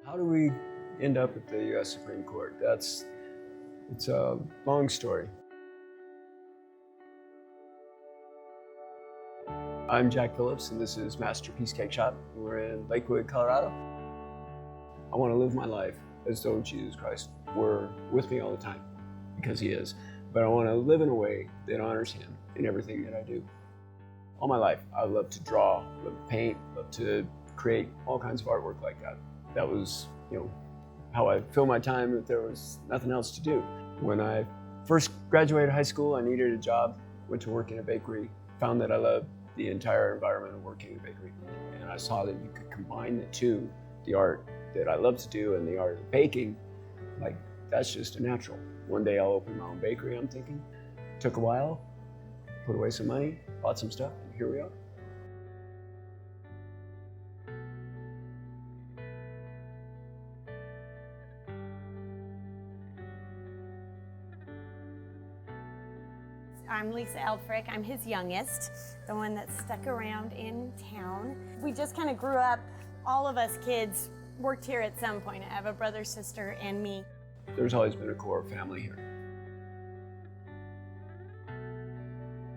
How do we end up at the U.S. Supreme Court? It's a long story. I'm Jack Phillips, and this is Masterpiece Cakeshop. We're in Lakewood, Colorado. I want to live my life as though Jesus Christ were with me all the time, because he is. But I want to live in a way that honors him in everything that I do. All my life, I love to draw, love to paint, love to create all kinds of artwork like that. That was, how I filled my time if there was nothing else to do. When I first graduated high school, I needed a job, went to work in a bakery, found that I loved the entire environment of working in a bakery. And I saw that you could combine the two, the art that I love to do and the art of baking, like that's just a natural. One day I'll open my own bakery, I'm thinking. Took a while, put away some money, bought some stuff, and here we are. I'm Lisa Eldfrick. I'm his youngest, the one that's stuck around in town. We just kind of grew up, all of us kids worked here at some point. I have a brother, sister, and me. There's always been a core family here.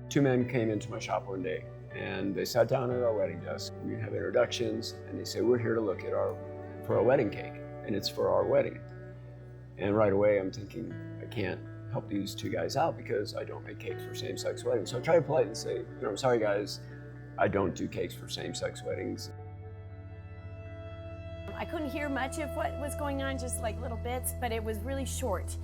Two men came into my shop one day and they sat down at our wedding desk. We have introductions and they say, we're here to look at for a wedding cake, and it's for our wedding. And right away I'm thinking, I can't help these two guys out because I don't make cakes for same-sex weddings. So I try to politely say, I'm sorry guys, I don't do cakes for same-sex weddings. I couldn't hear much of what was going on, just like little bits, but it was really short.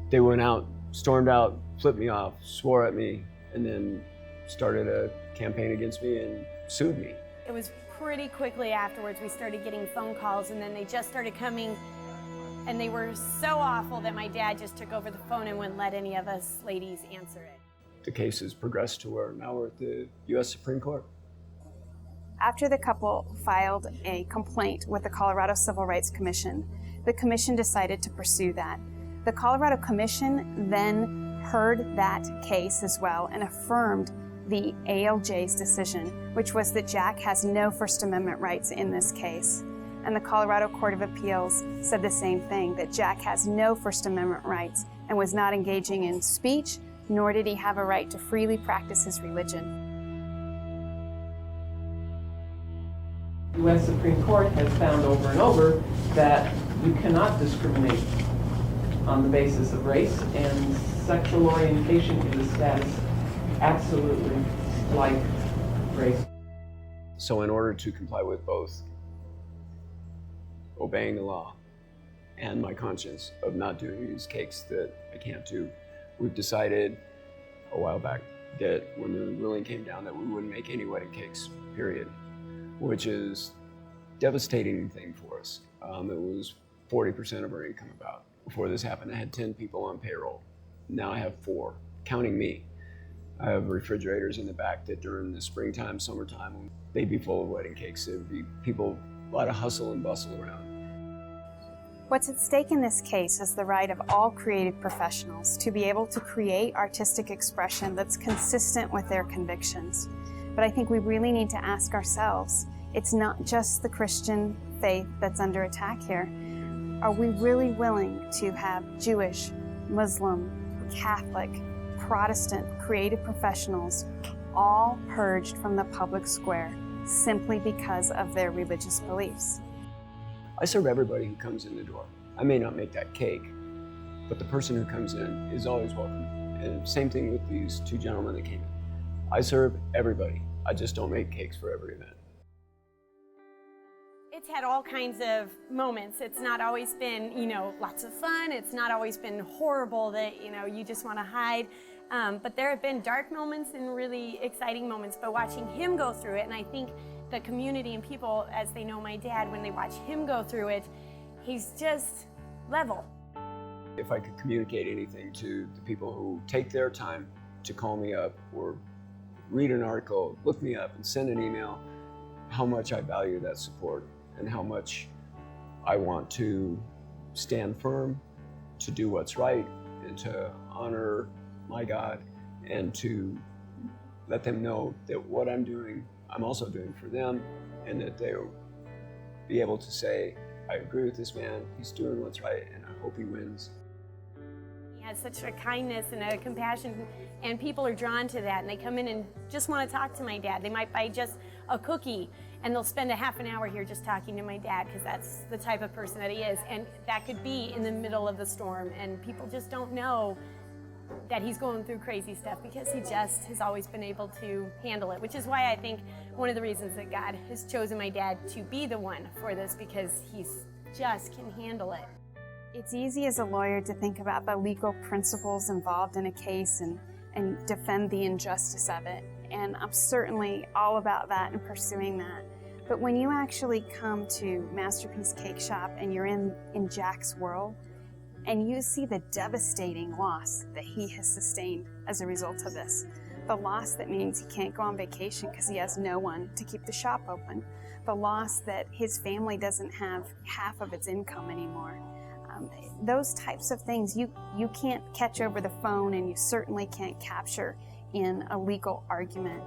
They went out, stormed out, flipped me off, swore at me, and then started a campaign against me and sued me. It was pretty quickly afterwards we started getting phone calls, and then they just started coming. And they were so awful that my dad just took over the phone and wouldn't let any of us ladies answer it. The case has progressed to where now we're at the U.S. Supreme Court. After the couple filed a complaint with the Colorado Civil Rights Commission, the commission decided to pursue that. The Colorado Commission then heard that case as well and affirmed the ALJ's decision, which was that Jack has no First Amendment rights in this case. And the Colorado Court of Appeals said the same thing, that Jack has no First Amendment rights and was not engaging in speech, nor did he have a right to freely practice his religion. The U.S. Supreme Court has found over and over that you cannot discriminate on the basis of race, and sexual orientation is a status absolutely like race. So in order to comply with both obeying the law and my conscience of not doing these cakes that I can't do, we've decided a while back that when the ruling came down that we wouldn't make any wedding cakes, period, which is a devastating thing for us. It was 40% of our income about. Before this happened, I had 10 people on payroll. Now I have 4, counting me. I have refrigerators in the back that during the springtime, summertime, they'd be full of wedding cakes. There'd be people, a lot of hustle and bustle around. What's at stake in this case is the right of all creative professionals to be able to create artistic expression that's consistent with their convictions. But I think we really need to ask ourselves, it's not just the Christian faith that's under attack here. Are we really willing to have Jewish, Muslim, Catholic, Protestant creative professionals all purged from the public square simply because of their religious beliefs? I serve everybody who comes in the door. I may not make that cake, but the person who comes in is always welcome. And same thing with these 2 gentlemen that came in. I serve everybody. I just don't make cakes for every event. It's had all kinds of moments. It's not always been, lots of fun. It's not always been horrible that, you just want to hide. But there have been dark moments and really exciting moments. But watching him go through it, and I think the community and people, as they know my dad, when they watch him go through it, he's just level. If I could communicate anything to the people who take their time to call me up or read an article, look me up and send an email, how much I value that support and how much I want to stand firm, to do what's right, and to honor my God, and to let them know that what I'm doing, I'm also doing for them, and that they'll be able to say, I agree with this man. He's doing what's right, and I hope he wins. He has such a kindness and a compassion, and people are drawn to that, and they come in and just want to talk to my dad. They might buy just a cookie, and they'll spend a half an hour here just talking to my dad, because that's the type of person that he is. And that could be in the middle of the storm, and people just don't know that he's going through crazy stuff, because he just has always been able to handle it, which is why I think one of the reasons that God has chosen my dad to be the one for this, because he's just can handle it. It's easy as a lawyer to think about the legal principles involved in a case and defend the injustice of it. And I'm certainly all about that and pursuing that. But when you actually come to Masterpiece Cakeshop and you're in Jack's world, and you see the devastating loss that he has sustained as a result of this, the loss that means he can't go on vacation because he has no one to keep the shop open, the loss that his family doesn't have half of its income anymore. Those types of things you can't catch over the phone, and you certainly can't capture in a legal argument.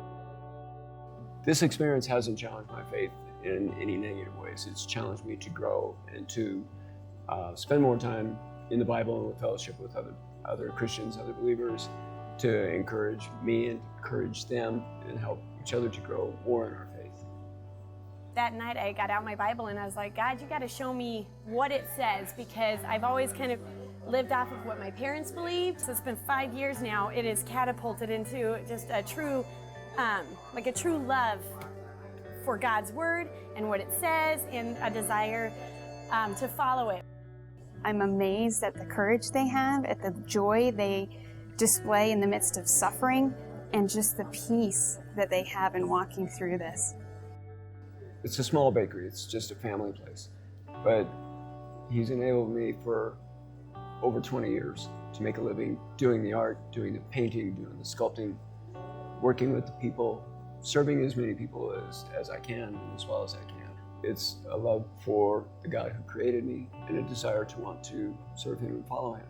This experience hasn't challenged my faith in any negative ways. It's challenged me to grow and to spend more time in the Bible and with fellowship with other Christians, other believers, to encourage me and encourage them and help each other to grow more in our faith. That night I got out my Bible and I was like, God, you got to show me what it says, because I've always kind of lived off of what my parents believed. So it's been 5 years now. It is catapulted into just a true, like a true love for God's word and what it says, and a desire to follow it. I'm amazed at the courage they have, at the joy they display in the midst of suffering, and just the peace that they have in walking through this. It's a small bakery, it's just a family place. But he's enabled me for over 20 years to make a living doing the art, doing the painting, doing the sculpting, working with the people, serving as many people as I can, as well as I can. It's a love for the God who created me and a desire to want to serve him and follow him.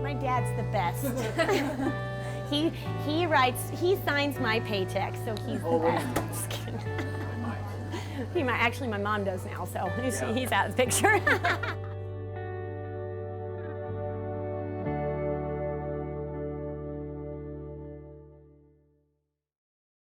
My dad's the best. he signs my paycheck, so he's the best. I'm just kidding. Actually, my mom does now, so he's out of the picture.